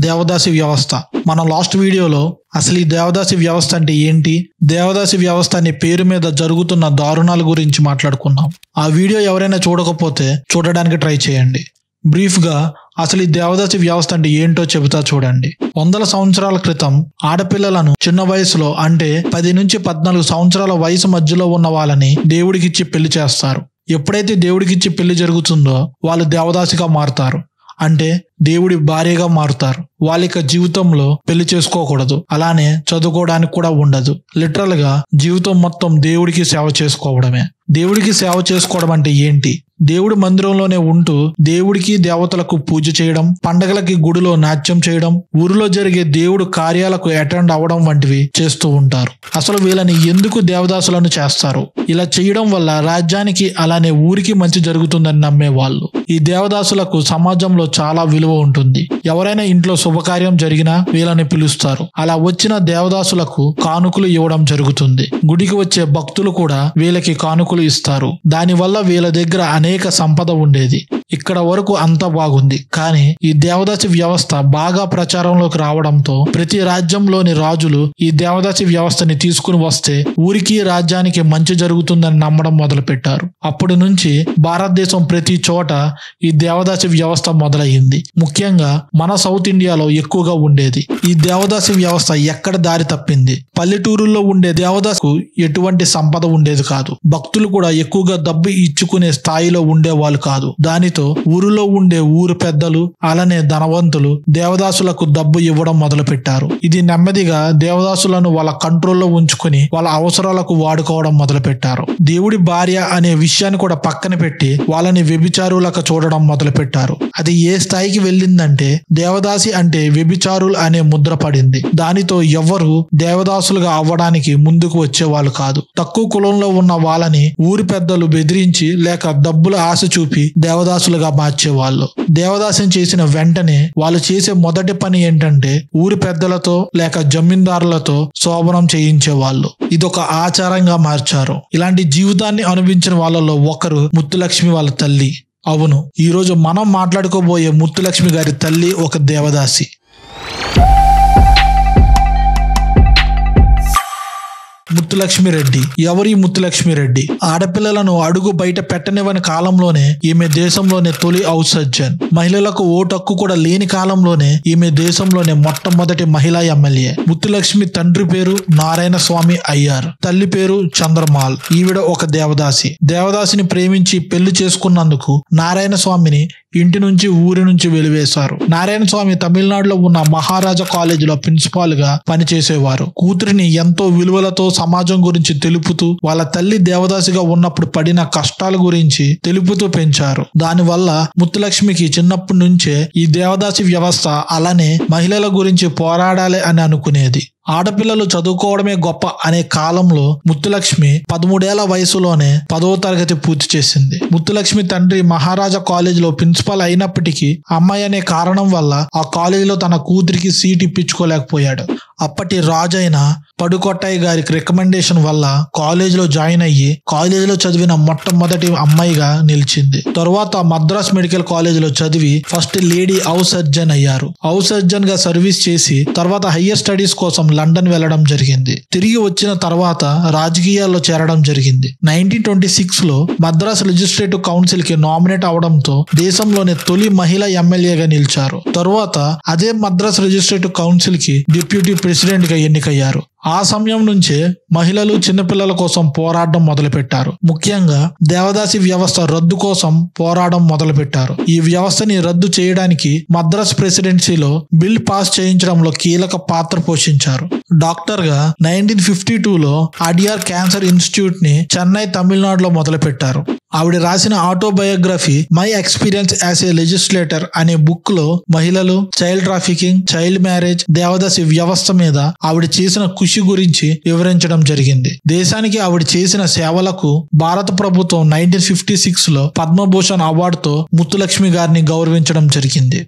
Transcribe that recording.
దేవదాసి వ్యవస్థ. మన లాస్ట్ వీడియోలో అసలు ఈ దేవదాసి వ్యవస్థ అంటే ఏంటి, దేవదాసి వ్యవస్థ అనే పేరు మీద జరుగుతున్న దారుణాల గురించి మాట్లాడుకున్నాం. ఆ వీడియో ఎవరైనా చూడకపోతే చూడడానికి ట్రై చేయండి. బ్రీఫ్ గా అసలు ఈ దేవదాసి వ్యవస్థ అంటే ఏంటో చెబుతా చూడండి. వందల సంవత్సరాల క్రితం ఆడపిల్లలను చిన్న వయసులో అంటే 10 నుంచి 14 సంవత్సరాల వయసు మధ్యలో ఉన్న వాళ్ళని దేవుడికిచ్చి పెళ్లి చేస్తారు. ఎప్పుడైతే దేవుడికిచ్చి పెళ్లి జరుగుతుందో వాళ్ళు దేవదాసిగా మారుతారు, అంటే దేవుడి భార్యగా మారుతారు. వాళ్ళ జీవితంలో పెళ్లి చేసుకోకూడదు, అలానే చదువుకోవడానికి కూడా ఉండదు. లిటరల్ గా జీవితం మొత్తం దేవుడికి సేవ చేసుకోవడమే. దేవుడికి సేవ చేసుకోవడం అంటే ఏంటి? దేవుడి మందిరంలోనే ఉంటూ దేవుడికి దేవతలకు పూజ చేయడం, పండగలకి గుడిలో నాట్యం చేయడం, ఊరిలో జరిగే దేవుడు కార్యాలకు అటెండ్ అవ్వడం వంటివి చేస్తూ ఉంటారు. అసలు వీళ్ళని ఎందుకు దేవదాసులను చేస్తారు? ఇలా చేయడం వల్ల రాజ్యానికి అలానే ఊరికి మంచి జరుగుతుందని నమ్మేవాళ్ళు. ఈ దేవదాసులకు సమాజంలో చాలా విలువ ఉంటుంది. ఎవరైనా ఇంట్లో శుభకార్యం జరిగినా వీళ్ళని పిలుస్తారు. అలా వచ్చిన దేవదాసులకు కానుకలు ఇవ్వడం జరుగుతుంది. గుడికి వచ్చే భక్తులు కూడా వీళ్ళకి కానుకలు ఇస్తారు. దానివల్ల వీళ్ళ దగ్గర అనేక సంపద ఉండేది. ఇక్కడ వరకు అంతా బాగుంది. కానీ ఈ దేవదాసి వ్యవస్థ బాగా ప్రచారంలోకి రావడంతో ప్రతి రాజ్యంలోని రాజులు ఈ దేవదాసి వ్యవస్థని తీసుకుని వస్తే ఊరికి రాజ్యానికి మంచి జరుగుతుందని నమ్మడం మొదలు పెట్టారు. అప్పటి నుంచి భారతదేశం ప్రతి చోట ఈ దేవదాసి వ్యవస్థ మొదలయ్యింది. ముఖ్యంగా మన సౌత్ ఇండియాలో ఎక్కువగా ఉండేది. ఈ దేవదాసి వ్యవస్థ ఎక్కడ దారి తప్పింది? పల్లెటూరుల్లో ఉండే దేవదాసుకు ఎటువంటి సంపద ఉండేది కాదు. భక్తులు కూడా ఎక్కువగా డబ్బు ఇచ్చుకునే స్థాయిలో ఉండేవాళ్ళు కాదు. దానితో ఊరిలో ఉండే ఊరు పెద్దలు అలానే ధనవంతులు దేవదాసులకు డబ్బు ఇవ్వడం మొదలు పెట్టారు. ఇది నెమ్మదిగా దేవదాసులను వాళ్ళ కంట్రోల్లో ఉంచుకుని వాళ్ళ అవసరాలకు వాడుకోవడం మొదలు పెట్టారు. దేవుడి భార్య అనే విషయాన్ని కూడా పక్కన పెట్టి వాళ్ళని వ్యభిచారులకు చూడడం మొదలు పెట్టారు. అది ఏ స్థాయికి వెళ్ళిందంటే దేవదాసి అంటే వ్యభిచారులు అనే ముద్ర పడింది. దానితో ఎవ్వరు దేవదాసులుగా అవ్వడానికి ముందుకు వచ్చేవాళ్ళు కాదు. తక్కువ కులంలో ఉన్న వాళ్ళని ఊరి పెద్దలు బెదిరించి లేక డబ్బుల ఆశ చూపి దేవదాసులుగా మార్చేవాళ్ళు. దేవదాసిని చేసిన వెంటనే వాళ్ళు చేసే మొదటి పని ఏంటంటే ఊరి పెద్దలతో లేక జమీందారులతో శోభనం చేయించేవాళ్ళు. ఇదొక ఆచారంగా మార్చారు. ఇలాంటి జీవితాన్ని అనుభవించిన వాళ్ళలో ఒకరు ముత్తులక్ష్మి వాళ్ళ తల్లి. అవును, ఈరోజు మనం మాట్లాడుకోబోయే ముత్తులక్ష్మి గారి తల్లి ఒక దేవదాసి. ముత్తులక్ష్మి రెడ్డి. ఎవరి ముత్తులక్ష్మి రెడ్డి? ఆడపిల్లలను అడుగు బయట పెట్టనివ్వని కాలంలోనే ఈమె దేశంలోనే తొలి హౌస్ సర్జన్. మహిళలకు ఓటు హక్కు కూడా లేని కాలంలోనే ఈమె దేశంలోనే మొట్టమొదటి మహిళా ఎమ్మెల్యే. ముత్తులక్ష్మి తండ్రి పేరు నారాయణ స్వామి అయ్యార్, తల్లి పేరు చంద్రమాల్. ఈవిడ ఒక దేవదాసి. దేవదాసిని ప్రేమించి పెళ్లి చేసుకున్నందుకు నారాయణ స్వామిని ఇంటి నుంచి ఊరి నుంచి వెలివేశారు. నారాయణ స్వామి తమిళనాడులో ఉన్న మహారాజా కాలేజీలో ప్రిన్సిపాల్ గా పనిచేసేవారు. కూతురిని ఎంతో విలువలతో సమాజం గురించి తెలుపుతూ వాళ్ళ తల్లి దేవదాసిగా ఉన్నప్పుడు పడిన కష్టాల గురించి తెలుపుతూ పెంచారు. దానివల్ల ముత్తులక్ష్మికి చిన్నప్పటి నుంచే ఈ దేవదాసి వ్యవస్థ అలానే మహిళల గురించి పోరాడాలి అని అనుకునేది. ఆడపిల్లలు చదువుకోవడమే గొప్ప అనే కాలంలో ముత్తులక్ష్మి 13 ఏళ్ల వయసులోనే 10వ తరగతి పూర్తి చేసింది. ముత్తులక్ష్మి తండ్రి మహారాజా కాలేజీలో ప్రిన్సిపల్ అయినప్పటికీ అమ్మాయి అనే కారణం వల్ల ఆ కాలేజీలో తన కూతురికి సీట్ ఇప్పించుకోలేకపోయాడు. అప్పటి రాజైన పడుకొట్టయ్య గారి రికమెండేషన్ వల్ల కాలేజీలో జాయిన్ అయ్యి కాలేజీలో చదివిన మొట్టమొదటి అమ్మాయిగా నిలిచింది. తరువాత మద్రాస్ మెడికల్ కాలేజీలో చదివి ఫస్ట్ లేడీ హౌస్ సర్జన్ అయ్యారు. హౌస్ సర్జన్ గా సర్వీస్ చేసి తర్వాత హయ్యర్ స్టడీస్ కోసం లండన్ వెళ్లడం జరిగింది. తిరిగి వచ్చిన తర్వాత రాజకీయాల్లో చేరడం జరిగింది. 1926 లో మద్రాస్ లెజిస్లేటివ్ కౌన్సిల్ కి నామినేట్ అవడంతో దేశంలోనే తొలి మహిళా ఎమ్మెల్యేగా నిలిచారు. తరువాత అదే మద్రాస్ లెజిస్లేటివ్ కౌన్సిల్ కి డిప్యూటీ ప్రెసిడెంట్ గా ఎన్నికయ్యారు. ఆ సమయం నుంచే మహిళలు చిన్నపిల్లల కోసం పోరాడడం మొదలుపెట్టారు. ముఖ్యంగా దేవదాసి వ్యవస్థ రద్దు కోసం పోరాటం మొదలుపెట్టారు. ఈ వ్యవస్థని రద్దు చేయడానికి మద్రాస్ ప్రెసిడెన్సీలో బిల్ పాస్ చేయించడంలో కీలక పాత్ర పోషించారు. డాక్టర్ గా 1952లో అడియార్ క్యాన్సర్ ఇన్స్టిట్యూట్ ని చెన్నై, తమిళనాడులో మొదలుపెట్టారు. ఆవిడ రాసిన autobiography my experience as a legislator అనే బుక్ లో మహిళలు, చైల్డ్ ట్రాఫికింగ్, చైల్డ్ మ్యారేజ్, దేవదాసి వ్యవస్థ మీద ఆవిడ చేసిన కృషి గురించి వివరించడం జరిగింది. దేశానికి ఆవిడ చేసిన సేవలకు భారత ప్రభుత్వం 1956లో పద్మభూషణ్ అవార్డుతో ముత్తులక్ష్మి గారిని గౌరవించడం జరిగింది.